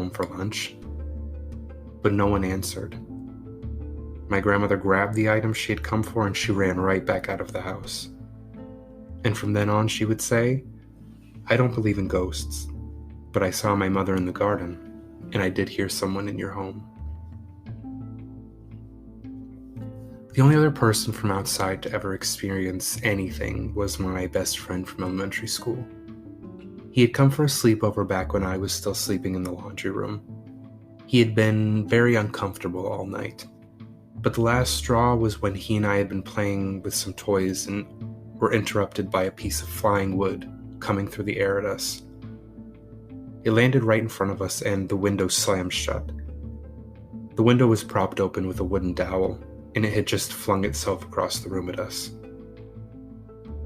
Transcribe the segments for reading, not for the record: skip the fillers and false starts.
home for lunch, but no one answered. My grandmother grabbed the item she had come for and she ran right back out of the house. And from then on, she would say, "I don't believe in ghosts, but I saw my mother in the garden, and I did hear someone in your home." The only other person from outside to ever experience anything was my best friend from elementary school. He had come for a sleepover back when I was still sleeping in the laundry room. He had been very uncomfortable all night, but the last straw was when he and I had been playing with some toys and were interrupted by a piece of flying wood coming through the air at us. It landed right in front of us and the window slammed shut. The window was propped open with a wooden dowel, and it had just flung itself across the room at us.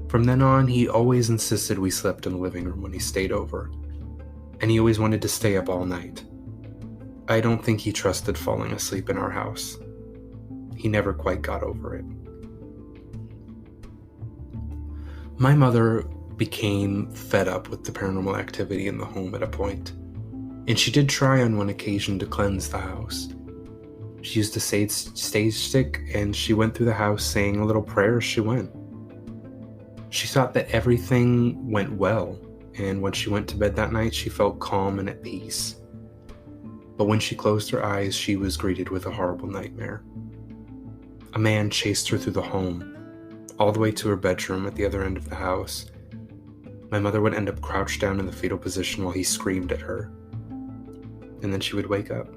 From then on, he always insisted we slept in the living room when he stayed over, and he always wanted to stay up all night. I don't think he trusted falling asleep in our house. He never quite got over it. My mother became fed up with the paranormal activity in the home at a point, and she did try on one occasion to cleanse the house. She used a sage stick and she went through the house saying a little prayer as she went. She thought that everything went well, and when she went to bed that night, she felt calm and at peace. But when she closed her eyes, she was greeted with a horrible nightmare. A man chased her through the home, all the way to her bedroom at the other end of the house. My mother would end up crouched down in the fetal position while he screamed at her, and then she would wake up.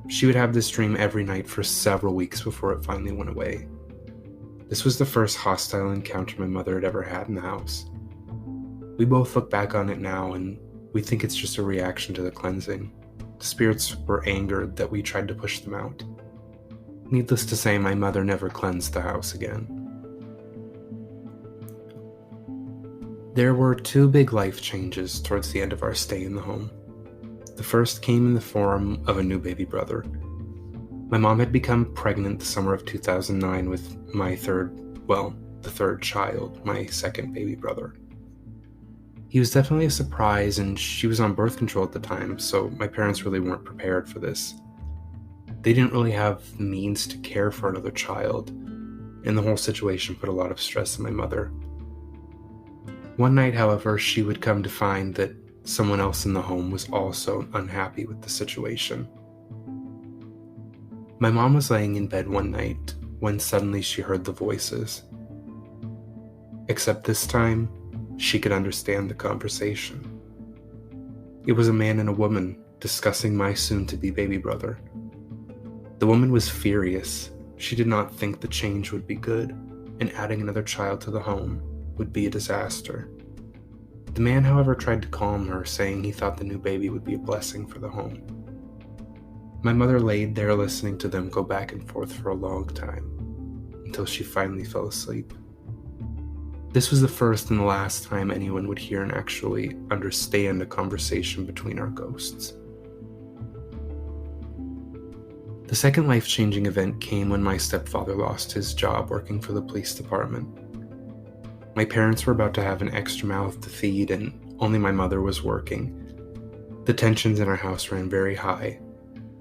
She would have this dream every night for several weeks before it finally went away. This was the first hostile encounter my mother had ever had in the house. We both look back on it now and we think it's just a reaction to the cleansing. The spirits were angered that we tried to push them out. Needless to say, my mother never cleansed the house again. There were two big life changes towards the end of our stay in the home. The first came in the form of a new baby brother. My mom had become pregnant the summer of 2009 with the third child, my second baby brother. He was definitely a surprise, and she was on birth control at the time, so my parents really weren't prepared for this. They didn't really have the means to care for another child, and the whole situation put a lot of stress on my mother. One night, however, she would come to find that someone else in the home was also unhappy with the situation. My mom was laying in bed one night when suddenly she heard the voices. Except this time, she could understand the conversation. It was a man and a woman discussing my soon-to-be baby brother. The woman was furious. She did not think the change would be good, and adding another child to the home would be a disaster. The man, however, tried to calm her, saying he thought the new baby would be a blessing for the home. My mother laid there listening to them go back and forth for a long time, until she finally fell asleep. This was the first and the last time anyone would hear and actually understand a conversation between our ghosts. The second life-changing event came when my stepfather lost his job working for the police department. My parents were about to have an extra mouth to feed, and only my mother was working. The tensions in our house ran very high.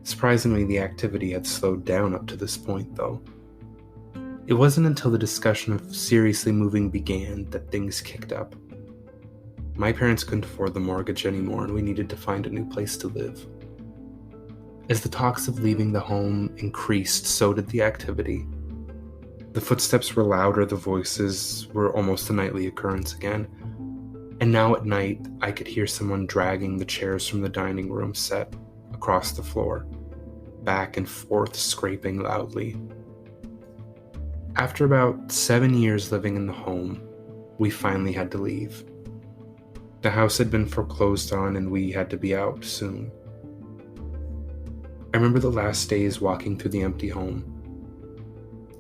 Surprisingly, the activity had slowed down up to this point, though. It wasn't until the discussion of seriously moving began that things kicked up. My parents couldn't afford the mortgage anymore, and we needed to find a new place to live. As the talks of leaving the home increased, so did the activity. The footsteps were louder, the voices were almost a nightly occurrence again, and now at night I could hear someone dragging the chairs from the dining room set across the floor, back and forth, scraping loudly. After about 7 years living in the home, we finally had to leave. The house had been foreclosed on and we had to be out soon. I remember the last days walking through the empty home.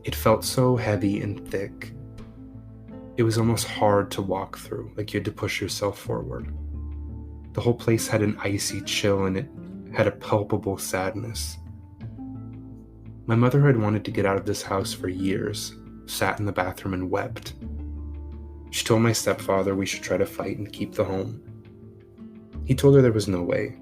It felt so heavy and thick. It was almost hard to walk through, like you had to push yourself forward. The whole place had an icy chill and it had a palpable sadness. My mother had wanted to get out of this house for years, sat in the bathroom and wept. She told my stepfather we should try to fight and keep the home. He told her there was no way.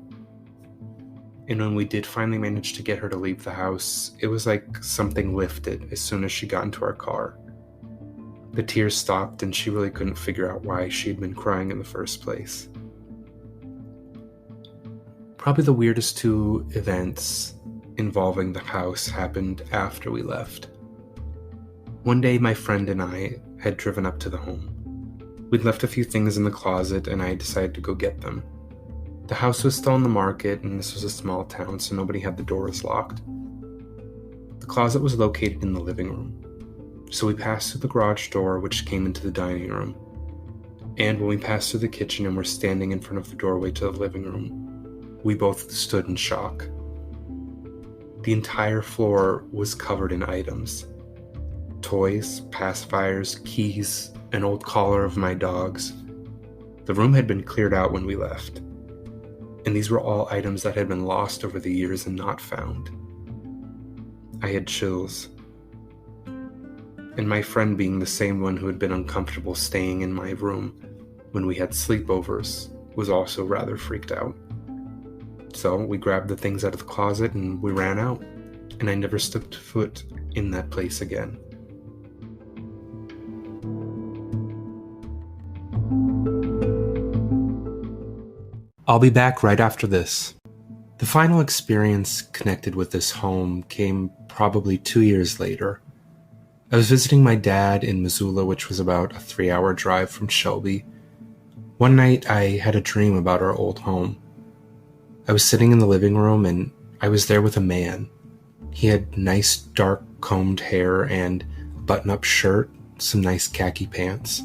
And when we did finally manage to get her to leave the house, it was like something lifted as soon as she got into our car. The tears stopped and she really couldn't figure out why she'd been crying in the first place. Probably the weirdest two events involving the house happened after we left. One day my friend and I had driven up to the home. We'd left a few things in the closet and I decided to go get them. The house was still on the market and this was a small town, so nobody had the doors locked. The closet was located in the living room. So we passed through the garage door, which came into the dining room. And when we passed through the kitchen and were standing in front of the doorway to the living room, we both stood in shock. The entire floor was covered in items. Toys, pacifiers, keys, an old collar of my dog's. The room had been cleared out when we left. And these were all items that had been lost over the years and not found. I had chills. And my friend, being the same one who had been uncomfortable staying in my room when we had sleepovers, was also rather freaked out. So we grabbed the things out of the closet and we ran out, and I never stepped foot in that place again. I'll be back right after this. The final experience connected with this home came probably 2 years later. I was visiting my dad in Missoula, which was about a 3-hour drive from Shelby. One night I had a dream about our old home. I was sitting in the living room and I was there with a man. He had nice dark combed hair and a button-up shirt, some nice khaki pants.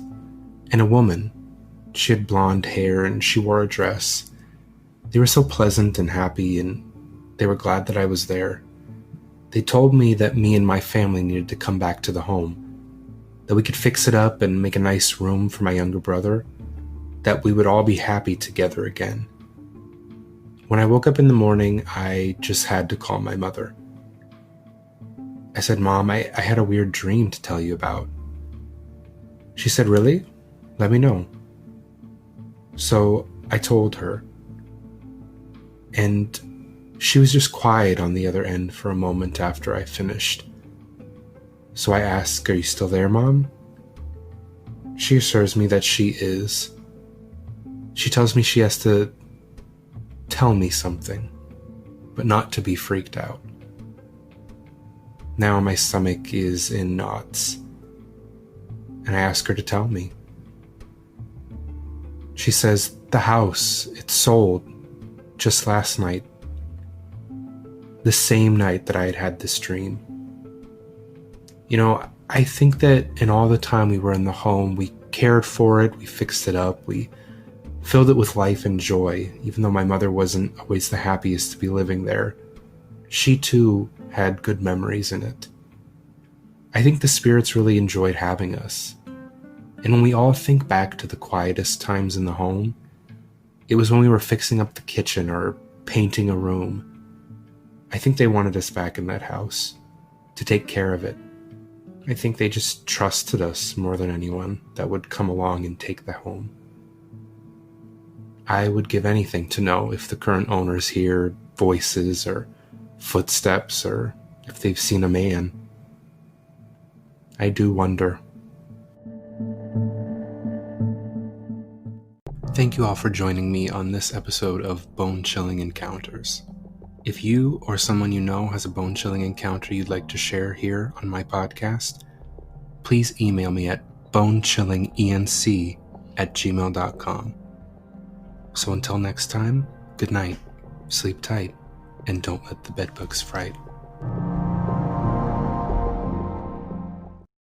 And a woman. She had blonde hair and she wore a dress. They were so pleasant and happy, and they were glad that I was there. They told me that me and my family needed to come back to the home, that we could fix it up and make a nice room for my younger brother, that we would all be happy together again. When I woke up in the morning, I just had to call my mother. I said, "Mom, I had a weird dream to tell you about." She said, "Really? Let me know." So I told her. And she was just quiet on the other end for a moment after I finished. So I asked, "Are you still there, Mom?" She assures me that she is. She tells me she has to tell me something, but not to be freaked out. Now my stomach is in knots, and I ask her to tell me. She says, "The house, it sold just last night, the same night that I had had this dream." You know, I think that in all the time we were in the home, we cared for it, we fixed it up, we filled it with life and joy, even though my mother wasn't always the happiest to be living there. She too had good memories in it. I think the spirits really enjoyed having us. And when we all think back to the quietest times in the home, it was when we were fixing up the kitchen or painting a room. I think they wanted us back in that house, to take care of it. I think they just trusted us more than anyone that would come along and take the home. I would give anything to know if the current owners hear voices or footsteps, or if they've seen a man. I do wonder. Thank you all for joining me on this episode of Bone-Chilling Encounters. If you or someone you know has a bone-chilling encounter you'd like to share here on my podcast, please email me at bonechillingenc@gmail.com. So until next time, good night, sleep tight, and don't let the bedbugs fright.